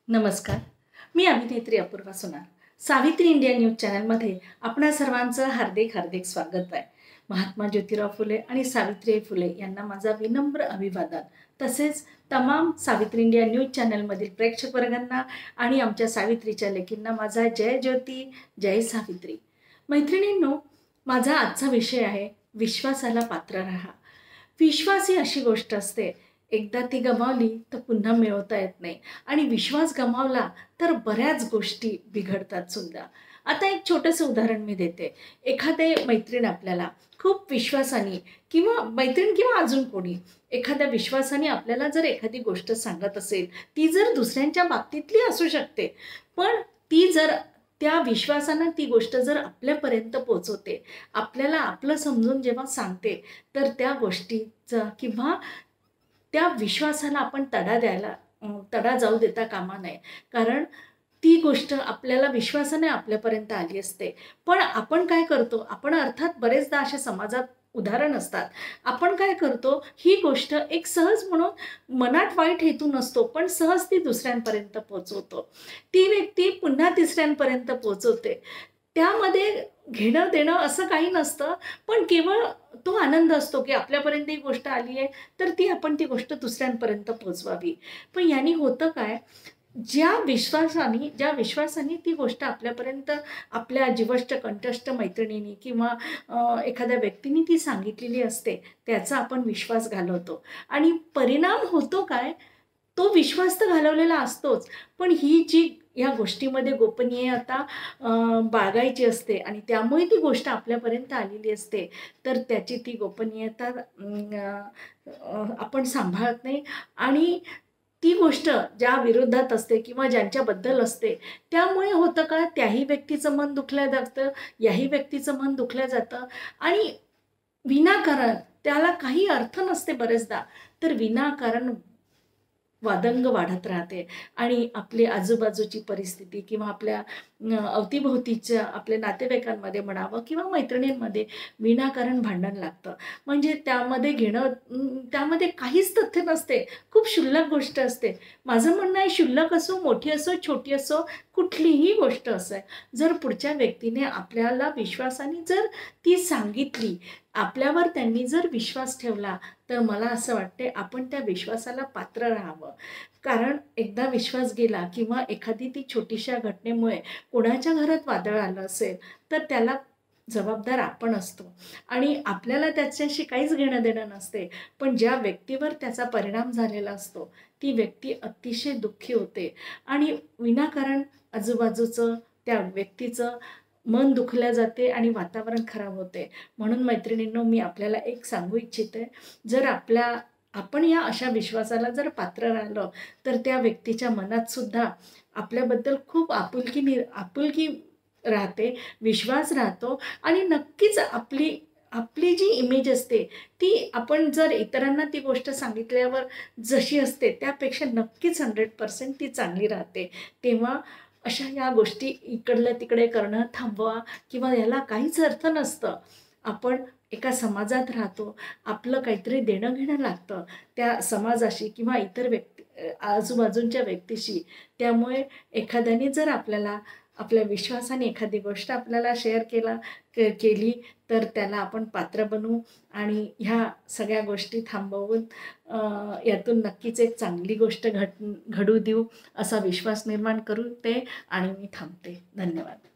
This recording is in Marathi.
नमस्कार. मी अभिनेत्री अपूर्वा सोनार. सावित्री इंडिया न्यूज चॅनलमध्ये आपणा सर्वांचं हार्दिक हार्दिक स्वागत आहे. महात्मा ज्योतिराव फुले आणि सावित्रीबाई फुले यांना माझा विनम्र अभिवादन. तसेच तमाम सावित्री इंडिया न्यूज चॅनलमधील प्रेक्षक वर्गांना आणि आमच्या सावित्रीच्या लेकींना माझा जय ज्योती, जय सावित्री. मैत्रिणींनो, माझा आजचा विषय आहे विश्वासाला पात्र राहा. विश्वास ही अशी गोष्ट असते, एकदा ती गमावली तर पुन्हा मिळवता येत नाही आणि विश्वास गमावला तर बऱ्याच गोष्टी बिघडतात सुद्धा. आता एक छोटंसं उदाहरण मी देते. एखादे मैत्रीण आपल्याला खूप विश्वासाने किंवा मैत्रीण किंवा अजून कोणी एखाद्या विश्वासाने आपल्याला जर एखादी गोष्ट सांगत असेल, ती जर दुसऱ्यांच्या बाबतीतली असू शकते, पण ती जर त्या विश्वासानं ती गोष्ट जर आपल्यापर्यंत पोहोचवते, आपल्याला आपलं समजून जेव्हा सांगते, तर त्या गोष्टीचा किंवा त्या विश्वासाला आपण तडा जाऊ देता कामा नये. कारण ती गोष्ट आपल्याला विश्वासाने आपल्यापर्यंत आली असते. पण आपण काय करतो, आपण अर्थात बरेचदा अशा समाजात उदाहरण असतात. आपण काय करतो, ही गोष्ट एक सहज म्हणून मनात वाईट हेतू नसतो, पण सहज ती दुसऱ्यांपर्यंत पोहोचवतो. ती व्यक्ती पुन्हा तिसऱ्यांपर्यंत पोहोचवते. त्यामध्ये घेणं देणं असं काही नसतं, पण केवळ तो आनंद असतो की आपल्यापर्यंत ही गोष्ट आली आहे, तर आपण ती गोष्ट दुसऱ्यांपर्यंत पोहोचवावी. पण याने होतं काय, ज्या विश्वासाने ती गोष्ट आपल्यापर्यंत आपल्या जीवष्ट कंठस्थ मैत्रिणींनी किंवा एखाद्या व्यक्तीने ती सांगितलेली असते, त्याचा आपण विश्वास घालवतो आणि परिणाम होतो काय, तो विश्वास तर घालवलेला असतोच, पण ही जी या गोष्टीमध्ये गोपनीयता बाळगायची असते आणि त्यामुळे ती गोष्ट आपल्यापर्यंत आलेली असते, तर त्याची ती गोपनीयता आपण सांभाळत नाही आणि ती गोष्ट ज्या विरोधात असते किंवा ज्यांच्याबद्दल असते, त्यामुळे होतं का, त्याही व्यक्तीचं मन दुखलं जातं, याही व्यक्तीचं मन दुखलं जातं आणि विनाकारण, त्याला काही अर्थ नसते बरेचदा, तर विनाकारण वादंग वाढत राहते आणि आपली आजूबाजूची परिस्थिती किंवा आपल्या अवतीभोवतीच्या आपल्या नातेवाईकांमध्ये म्हणावं किंवा मैत्रिणींमध्ये विनाकारण भांडण लागतं. म्हणजे त्यामध्ये काहीच तथ्य नसते, खूप क्षुल्लक गोष्ट असते. माझं म्हणणं आहे, क्षुल्लक असो, मोठी असो, छोटी असो, कुठलीही गोष्ट असो, जर पुढच्या व्यक्तीने आपल्याला विश्वासाने जर ती सांगितली, आपल्यावर त्यांनी जर विश्वास ठेवला, तर मला असं वाटते आपण त्या विश्वासाला पात्र राहावं. कारण एकदा विश्वास गेला किंवा एखादी ती छोटीशा घटनेमुळे कोणाच्या घरात वादळ आलं असेल, तर त्याला जबाबदार आपण असतो आणि आपल्याला त्याच्याशी काहीच घेणं देणं नसते. पण ज्या व्यक्तीवर त्याचा परिणाम झालेला असतो, ती व्यक्ती अतिशय दुःखी होते आणि विनाकारण आजूबाजूचं त्या व्यक्तीचं मन दुखल्या जाते आणि वातावरण खराब होते. म्हणून मैत्रिणींनो, मी आपल्याला एक सांगू इच्छिते, जर आपण या अशा विश्वासाला जर पात्र राहिलो, तर त्या व्यक्तीच्या मनात सुद्धा आपल्याबद्दल खूप आपुलकी राहते, विश्वास राहतो आणि नक्कीच आपली आपली जी इमेज असते, ती आपण जर इतरांना ती गोष्ट सांगितल्यावर जशी असते, त्यापेक्षा नक्कीच 100% ती चांगली राहते. तेव्हा अशा या गोष्टी इकडल्या तिकडे करणं थांबवा किंवा याला काहीच अर्थ नसतं. आपण एका समाजात राहतो, आपलं काहीतरी देणं घेणं लागतं त्या समाजाशी किंवा इतर आजूबाजूच्या व्यक्तीशी. त्यामुळे एखाद्याने जर आपल्याला आपल्या विश्वासाने एखादी गोष्ट आपल्याला शेअर केली, तर त्याला आपण पात्र बनवू आणि ह्या सगळ्या गोष्टी थांबवून यातून नक्कीच एक चांगली गोष्ट घडू देऊ, असा विश्वास निर्माण करू ते आणि मी थांबते. धन्यवाद.